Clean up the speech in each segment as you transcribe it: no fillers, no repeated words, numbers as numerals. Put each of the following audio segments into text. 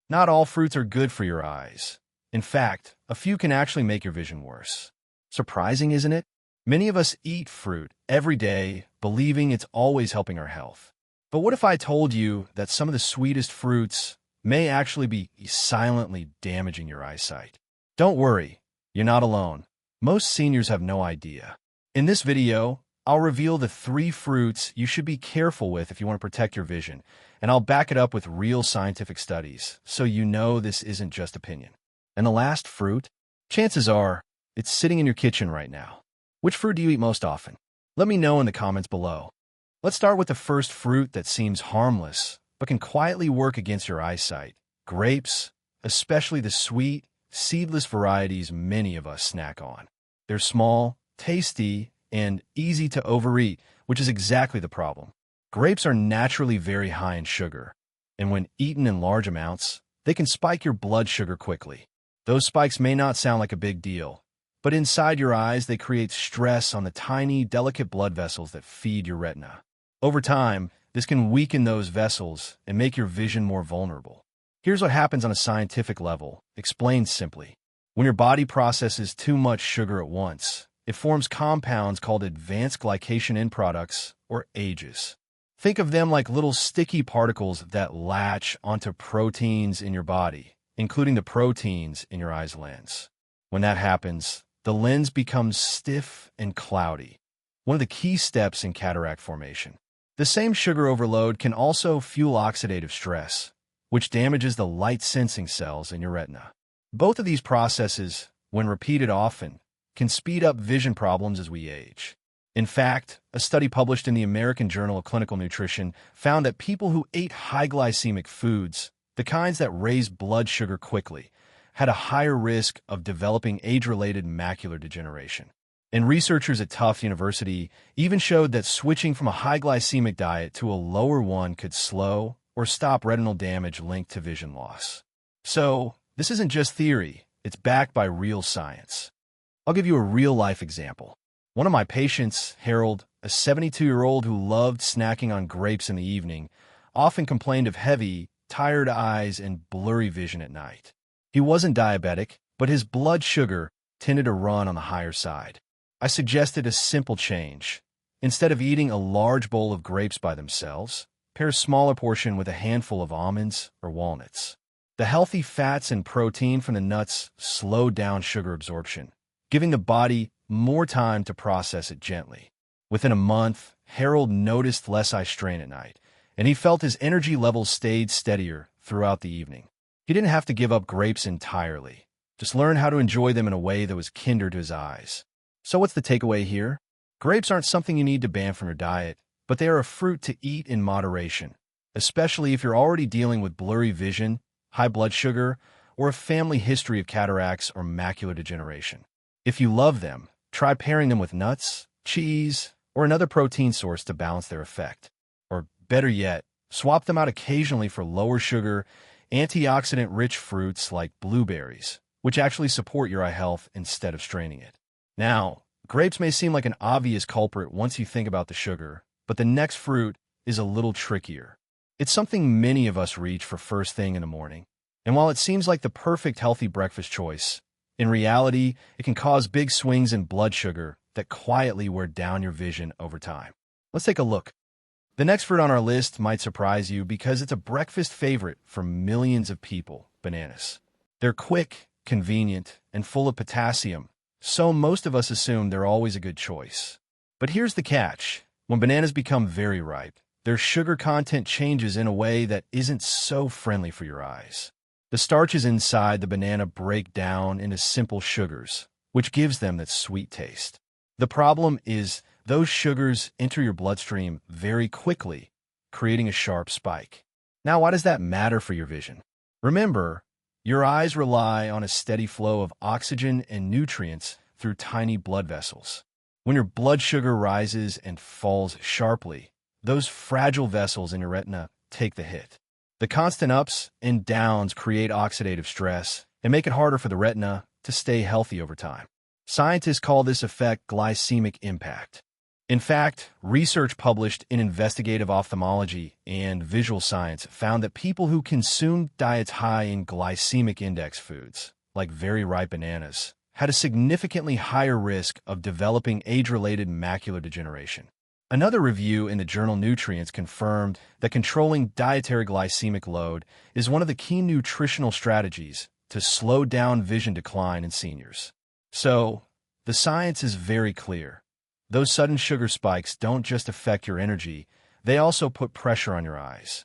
Not all fruits are good for your eyes. In fact, a few can actually make your vision worse. Surprising, isn't it? Many of us eat fruit every day, believing it's always helping our health. But what if I told you that some of the sweetest fruits may actually be silently damaging your eyesight? Don't worry, you're not alone. Most seniors have no idea. In this video, I'll reveal the 3 fruits you should be careful with if you want to protect your vision, and I'll back it up with real scientific studies, so you know this isn't just opinion. And the last fruit? Chances are, it's sitting in your kitchen right now. Which fruit do you eat most often? Let me know in the comments below. Let's start with the first fruit that seems harmless, but can quietly work against your eyesight. Grapes, especially the sweet, seedless varieties many of us snack on. They're small, tasty, and easy to overeat, which is exactly the problem. Grapes are naturally very high in sugar, and when eaten in large amounts, they can spike your blood sugar quickly. Those spikes may not sound like a big deal, but inside your eyes they create stress on the tiny, delicate blood vessels that feed your retina. Over time, this can weaken those vessels and make your vision more vulnerable. Here's what happens on a scientific level, explained simply. When your body processes too much sugar at once, it forms compounds called advanced glycation end products, or AGEs. Think of them like little sticky particles that latch onto proteins in your body, including the proteins in your eye's lens. When that happens, the lens becomes stiff and cloudy, one of the key steps in cataract formation. The same sugar overload can also fuel oxidative stress, which damages the light-sensing cells in your retina. Both of these processes, when repeated often, can speed up vision problems as we age. In fact, a study published in the American Journal of Clinical Nutrition found that people who ate high-glycemic foods, the kinds that raise blood sugar quickly, had a higher risk of developing age-related macular degeneration. And researchers at Tufts University even showed that switching from a high-glycemic diet to a lower one could slow or stop retinal damage linked to vision loss. So, this isn't just theory, it's backed by real science. I'll give you a real-life example. One of my patients, Harold, a 72-year-old who loved snacking on grapes in the evening, often complained of heavy, tired eyes and blurry vision at night. He wasn't diabetic, but his blood sugar tended to run on the higher side. I suggested a simple change. Instead of eating a large bowl of grapes by themselves, pair a smaller portion with a handful of almonds or walnuts. The healthy fats and protein from the nuts slow down sugar absorption, giving the body more time to process it gently. Within a month, Harold noticed less eye strain at night, and he felt his energy levels stayed steadier throughout the evening. He didn't have to give up grapes entirely, just learn how to enjoy them in a way that was kinder to his eyes. So what's the takeaway here? Grapes aren't something you need to ban from your diet, but they are a fruit to eat in moderation, especially if you're already dealing with blurry vision, high blood sugar, or a family history of cataracts or macular degeneration. If you love them, try pairing them with nuts, cheese, or another protein source to balance their effect. Or better yet, swap them out occasionally for lower sugar, antioxidant-rich fruits like blueberries, which actually support your eye health instead of straining it. Now, grapes may seem like an obvious culprit once you think about the sugar, but the next fruit is a little trickier. It's something many of us reach for first thing in the morning, and while it seems like the perfect healthy breakfast choice, in reality, it can cause big swings in blood sugar that quietly wear down your vision over time. Let's take a look. The next fruit on our list might surprise you because it's a breakfast favorite for millions of people: bananas. They're quick, convenient, and full of potassium, so most of us assume they're always a good choice. But here's the catch. When bananas become very ripe, their sugar content changes in a way that isn't so friendly for your eyes. The starches inside the banana break down into simple sugars, which gives them that sweet taste. The problem is those sugars enter your bloodstream very quickly, creating a sharp spike. Now, why does that matter for your vision? Remember, your eyes rely on a steady flow of oxygen and nutrients through tiny blood vessels. When your blood sugar rises and falls sharply, those fragile vessels in your retina take the hit. The constant ups and downs create oxidative stress and make it harder for the retina to stay healthy over time. Scientists call this effect glycemic impact. In fact, research published in Investigative Ophthalmology and Visual Science found that people who consumed diets high in glycemic index foods, like very ripe bananas, had a significantly higher risk of developing age-related macular degeneration. Another review in the journal Nutrients confirmed that controlling dietary glycemic load is one of the key nutritional strategies to slow down vision decline in seniors. So, the science is very clear. Those sudden sugar spikes don't just affect your energy, they also put pressure on your eyes.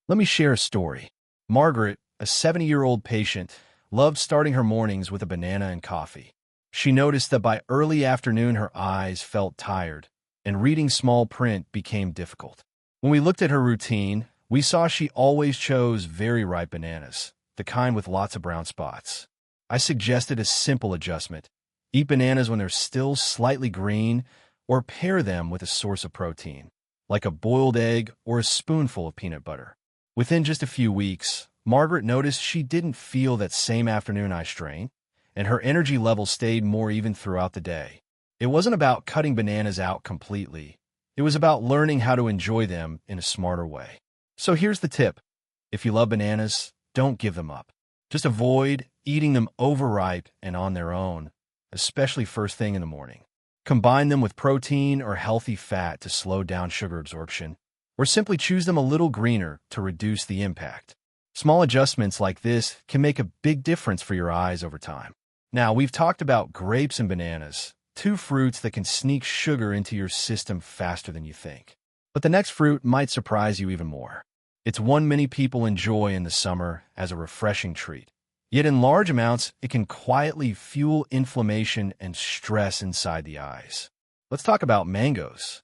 Let me share a story. Margaret, a 70-year-old patient, loved starting her mornings with a banana and coffee. She noticed that by early afternoon her eyes felt tired, and reading small print became difficult. When we looked at her routine, we saw she always chose very ripe bananas, the kind with lots of brown spots. I suggested a simple adjustment. Eat bananas when they're still slightly green, or pair them with a source of protein, like a boiled egg or a spoonful of peanut butter. Within just a few weeks, Margaret noticed she didn't feel that same afternoon eye strain, and her energy levels stayed more even throughout the day. It wasn't about cutting bananas out completely. It was about learning how to enjoy them in a smarter way. So here's the tip. If you love bananas, don't give them up. Just avoid eating them overripe and on their own, especially first thing in the morning. Combine them with protein or healthy fat to slow down sugar absorption, or simply choose them a little greener to reduce the impact. Small adjustments like this can make a big difference for your eyes over time. Now, we've talked about grapes and bananas, two fruits that can sneak sugar into your system faster than you think. But the next fruit might surprise you even more. It's one many people enjoy in the summer as a refreshing treat. Yet in large amounts, it can quietly fuel inflammation and stress inside the eyes. Let's talk about mangoes.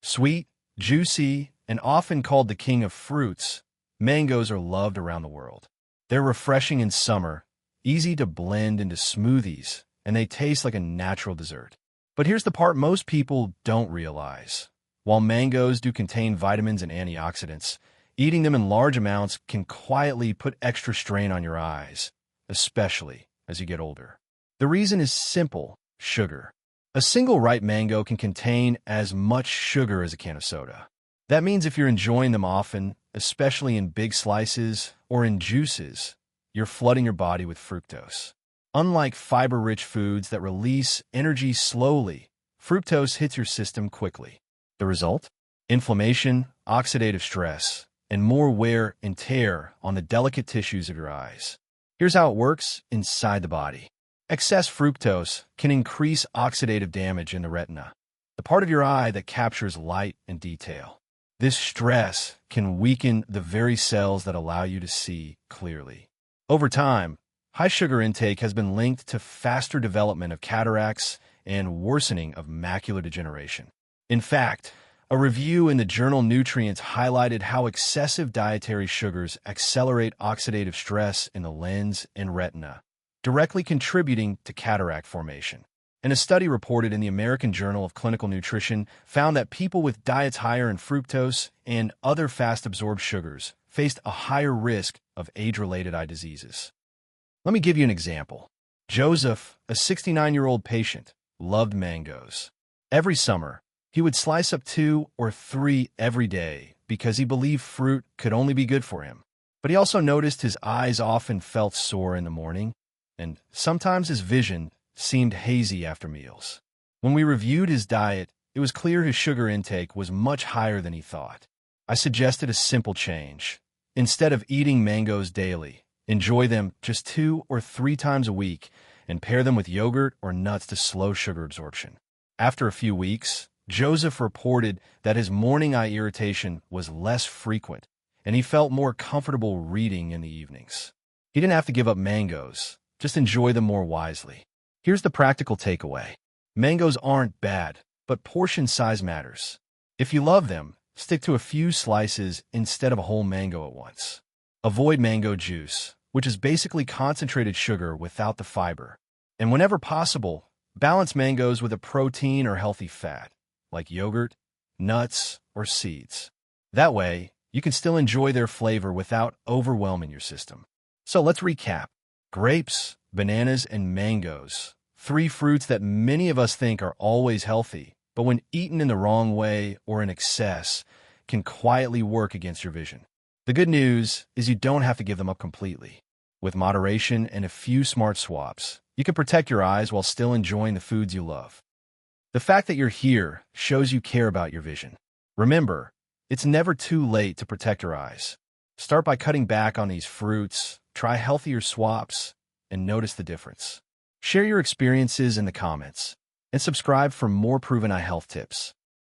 Sweet, juicy, and often called the king of fruits, mangoes are loved around the world. They're refreshing in summer, easy to blend into smoothies, and they taste like a natural dessert. But here's the part most people don't realize. While mangoes do contain vitamins and antioxidants, eating them in large amounts can quietly put extra strain on your eyes, especially as you get older. The reason is simple: sugar. A single ripe mango can contain as much sugar as a can of soda. That means if you're enjoying them often, especially in big slices or in juices, you're flooding your body with fructose. Unlike fiber-rich foods that release energy slowly, fructose hits your system quickly. The result? Inflammation, oxidative stress, and more wear and tear on the delicate tissues of your eyes. Here's how it works inside the body. Excess fructose can increase oxidative damage in the retina, the part of your eye that captures light and detail. This stress can weaken the very cells that allow you to see clearly. Over time, high sugar intake has been linked to faster development of cataracts and worsening of macular degeneration. In fact, a review in the journal Nutrients highlighted how excessive dietary sugars accelerate oxidative stress in the lens and retina, directly contributing to cataract formation. And a study reported in the American Journal of Clinical Nutrition found that people with diets higher in fructose and other fast-absorbed sugars faced a higher risk of age-related eye diseases. Let me give you an example. Joseph, a 69-year-old patient, loved mangoes. Every summer, he would slice up 2 or 3 every day because he believed fruit could only be good for him. But he also noticed his eyes often felt sore in the morning, and sometimes his vision seemed hazy after meals. When we reviewed his diet, it was clear his sugar intake was much higher than he thought. I suggested a simple change. Instead of eating mangoes daily, enjoy them just 2 or 3 times a week and pair them with yogurt or nuts to slow sugar absorption. After a few weeks, Joseph reported that his morning eye irritation was less frequent, and he felt more comfortable reading in the evenings. He didn't have to give up mangoes, just enjoy them more wisely. Here's the practical takeaway. Mangoes aren't bad, but portion size matters. If you love them, stick to a few slices instead of a whole mango at once. Avoid mango juice, which is basically concentrated sugar without the fiber. And whenever possible, balance mangoes with a protein or healthy fat, like yogurt, nuts, or seeds. That way, you can still enjoy their flavor without overwhelming your system. So let's recap. Grapes, bananas, and mangoes, 3 fruits that many of us think are always healthy, but when eaten in the wrong way or in excess, can quietly work against your vision. The good news is you don't have to give them up completely. With moderation and a few smart swaps, you can protect your eyes while still enjoying the foods you love. The fact that you're here shows you care about your vision. Remember, it's never too late to protect your eyes. Start by cutting back on these fruits, try healthier swaps, and notice the difference. Share your experiences in the comments, and subscribe for more proven eye health tips.